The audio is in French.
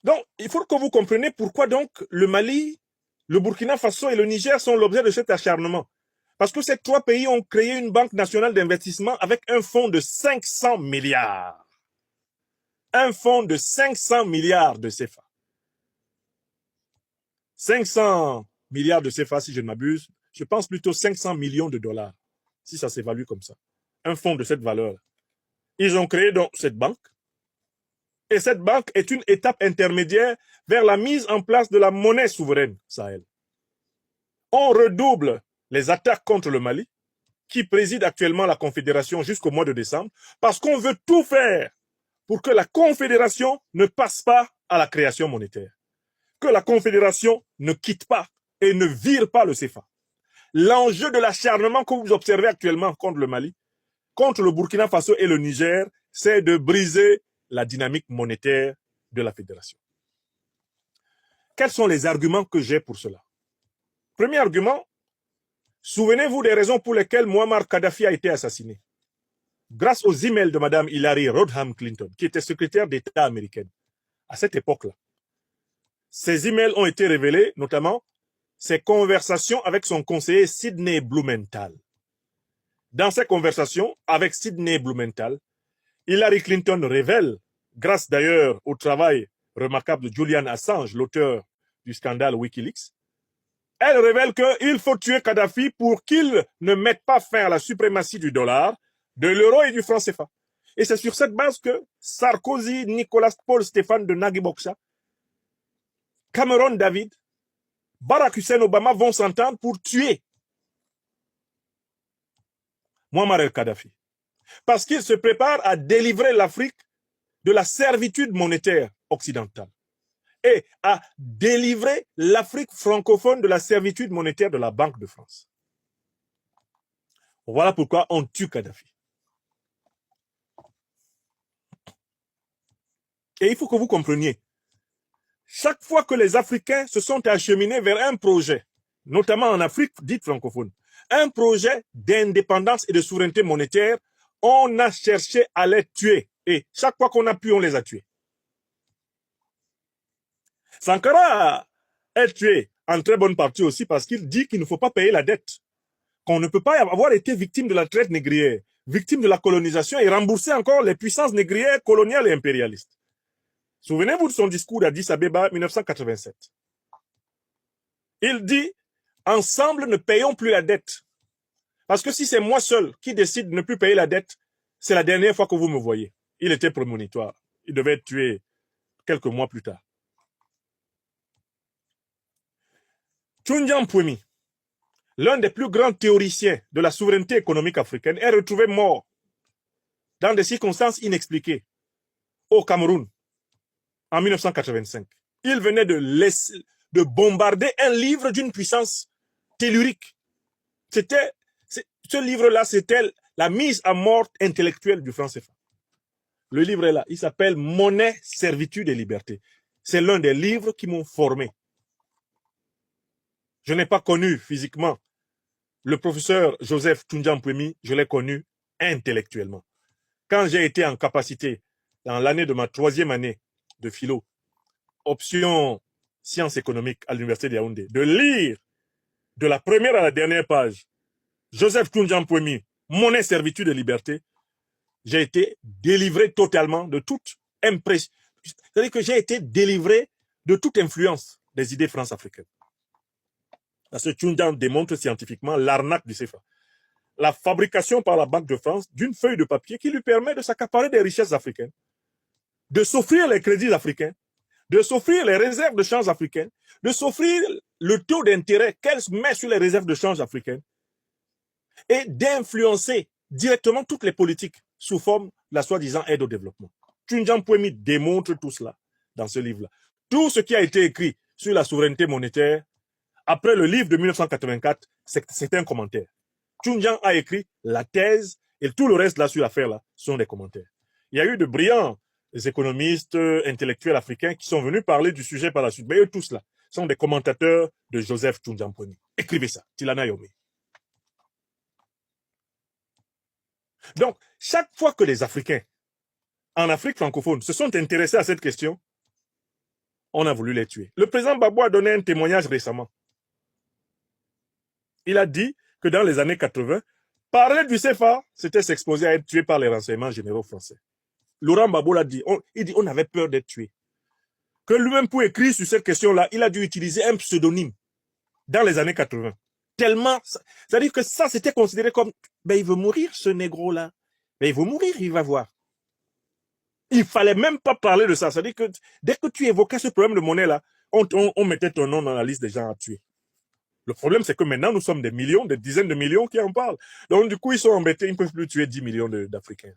Donc, il faut que vous compreniez pourquoi donc le Mali, le Burkina Faso et le Niger sont l'objet de cet acharnement. Parce que ces trois pays ont créé une banque nationale d'investissement avec un fonds de 500 milliards. Un fonds de 500 milliards de CFA. 500 milliards de CFA, si je ne m'abuse. Je pense plutôt 500 millions de dollars, si ça s'évalue comme ça. Un fonds de cette valeur. Ils ont créé donc cette banque. Et cette banque est une étape intermédiaire vers la mise en place de la monnaie souveraine Sahel. On redouble les attaques contre le Mali, qui préside actuellement la Confédération jusqu'au mois de décembre, parce qu'on veut tout faire pour que la Confédération ne passe pas à la création monétaire, que la Confédération ne quitte pas et ne vire pas le CFA. L'enjeu de l'acharnement que vous observez actuellement contre le Mali, contre le Burkina Faso et le Niger, c'est de briser la dynamique monétaire de la fédération. Quels sont les arguments que j'ai pour cela? Premier argument, souvenez-vous des raisons pour lesquelles Muammar Kadhafi a été assassiné. Grâce aux emails de Mme Hillary Rodham Clinton, qui était secrétaire d'État américaine à cette époque-là. Ces emails ont été révélés, notamment ses conversations avec son conseiller Sidney Blumenthal. Dans ces conversations avec Sidney Blumenthal, Hillary Clinton révèle, grâce d'ailleurs au travail remarquable de Julian Assange, l'auteur du scandale Wikileaks, elle révèle qu'il faut tuer Kadhafi pour qu'il ne mette pas fin à la suprématie du dollar, de l'euro et du franc CFA. Et c'est sur cette base que Sarkozy, Nicolas Paul Stéphane de Nagui Boksa, Cameron David, Barack Hussein Obama vont s'entendre pour tuer Muammar el-Kadhafi. Parce qu'il se prépare à délivrer l'Afrique de la servitude monétaire occidentale et à délivrer l'Afrique francophone de la servitude monétaire de la Banque de France. Voilà pourquoi on tue Kadhafi. Et il faut que vous compreniez, chaque fois que les Africains se sont acheminés vers un projet, notamment en Afrique dite francophone, un projet d'indépendance et de souveraineté monétaire, on a cherché à les tuer. Et chaque fois qu'on a pu, on les a tués. Sankara est tué en très bonne partie aussi parce qu'il dit qu'il ne faut pas payer la dette, qu'on ne peut pas avoir été victime de la traite négrière, victime de la colonisation et rembourser encore les puissances négrières coloniales et impérialistes. Souvenez-vous de son discours d'Addis Abeba 1987. Il dit, ensemble, ne payons plus la dette. Parce que si c'est moi seul qui décide de ne plus payer la dette, c'est la dernière fois que vous me voyez. Il était prémonitoire. Il devait être tué quelques mois plus tard. Tchoundian Pouemi, l'un des plus grands théoriciens de la souveraineté économique africaine, est retrouvé mort dans des circonstances inexpliquées au Cameroun en 1985. Il venait de bombarder un livre d'une puissance tellurique. Ce livre-là, c'était la mise à mort intellectuelle du franc CFA. Le livre est là. Il s'appelle Monnaie, servitude et liberté. C'est l'un des livres qui m'ont formé. Je n'ai pas connu physiquement le professeur Joseph Tchoundian Pouemi, je l'ai connu intellectuellement. Quand j'ai été en capacité, dans l'année de ma 3e année de philo, option sciences économiques à l'université de Yaoundé, de lire de la première à la dernière page Joseph Tchoundian Pouemi, Monnaie, servitude et liberté, j'ai été délivré totalement de toute impression. C'est-à-dire que j'ai été délivré de toute influence des idées france-africaines. Parce que Tchoundian démontre scientifiquement l'arnaque du CFA. La fabrication par la Banque de France d'une feuille de papier qui lui permet de s'accaparer des richesses africaines, de s'offrir les crédits africains, de s'offrir les réserves de change africaines, de s'offrir le taux d'intérêt qu'elle met sur les réserves de change africaines et d'influencer directement toutes les politiques sous forme de la soi-disant aide au développement. Tchoundian Pouemi démontre tout cela dans ce livre-là. Tout ce qui a été écrit sur la souveraineté monétaire, après le livre de 1984, c'est un commentaire. Tchoundian a écrit la thèse et tout le reste là sur l'affaire là sont des commentaires. Il y a eu de brillants économistes, intellectuels africains qui sont venus parler du sujet par la suite. Mais eux tous là sont des commentateurs de Joseph Tchoundian Pouemi. Écrivez ça, Tilana Yomi. Donc, chaque fois que les Africains en Afrique francophone se sont intéressés à cette question, on a voulu les tuer. Le président Gbagbo a donné un témoignage récemment. Il a dit que dans les années 80, parler du CFA, c'était s'exposer à être tué par les renseignements généraux français. Laurent Gbagbo l'a dit. Il dit on avait peur d'être tué. Que lui-même pour écrire sur cette question-là, il a dû utiliser un pseudonyme dans les années 80. Tellement, c'est-à-dire que ça, c'était considéré comme, ben, il veut mourir, ce négro-là. Ben, il veut mourir, il va voir. Il fallait même pas parler de ça. C'est-à-dire que dès que tu évoquais ce problème de monnaie-là, on mettait ton nom dans la liste des gens à tuer. Le problème, c'est que maintenant, nous sommes des millions, des dizaines de millions qui en parlent. Donc, du coup, ils sont embêtés, ils ne peuvent plus tuer 10 millions d'Africains.